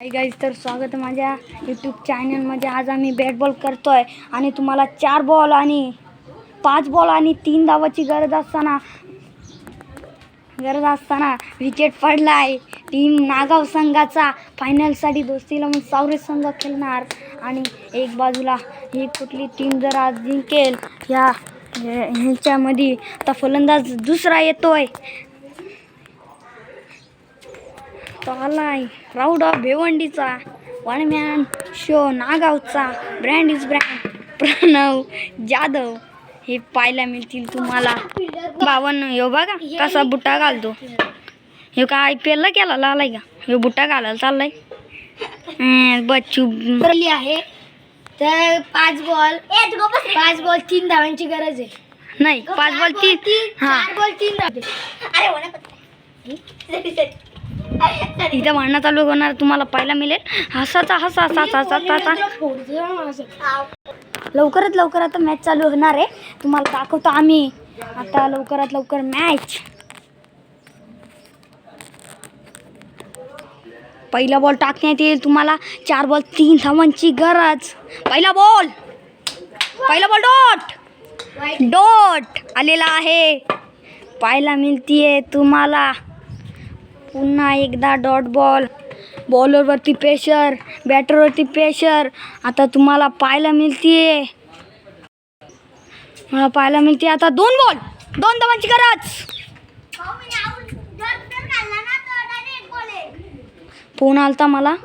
Hi guys, तर स्वागत आहे माझ्या यूट्यूब चॅनलमध्ये. आज आम्ही बॅट बॉल करतो आहे आणि तुम्हाला 4 बॉल आणि 5 बॉल आणि 3 धावाची गरज असताना विकेट पडला आहे. टीम नागाव संघाचा फायनलसाठी दोस्तीला मग सावरे संघ खेळणार आणि एक बाजूला ही कुठली टीम जर आज जिंकेल ह्याच्यामध्ये आता फलंदाज दुसरा येतोय. आलाय राऊड ऑफ भिवंडीचा वन मॅन शो नागावचा brand is brand Pranav Jadhav हे पाहायला मिळतील तुम्हाला. 52 ह्यो बघा कसा बुट्टा घालतो. ह्यो का IPL ला केला आलाय का? ह्यो बुट्टा घालायला चाललाय. बच्चू करली आहे. तर 5 बॉल 3 धावांची गरज आहे. नाही 5 बॉल 3 4 बॉल 3 धावे. इथं भांडणं चालू होणार तुम्हाला पाहायला मिळेल. हसा लवकरात आता मॅच चालू होणार आहे. तुम्हाला दाखवतो आम्ही आता लवकरात लवकर मॅच. पहिला बॉल टाकण्यात येईल तुम्हाला. 4 बॉल 3 धावांची गरज. पहिला बॉल डॉट आलेला आहे पाहायला मिळतीये तुम्हाला. पुन्हा एकदा डॉट बॉल. बॉलरवरती प्रेशर, बॅटरवरती प्रेशर. आता तुम्हाला पाहायला मिळते आता 2 बॉल 2 धावांची गरज. फोन आलता मला.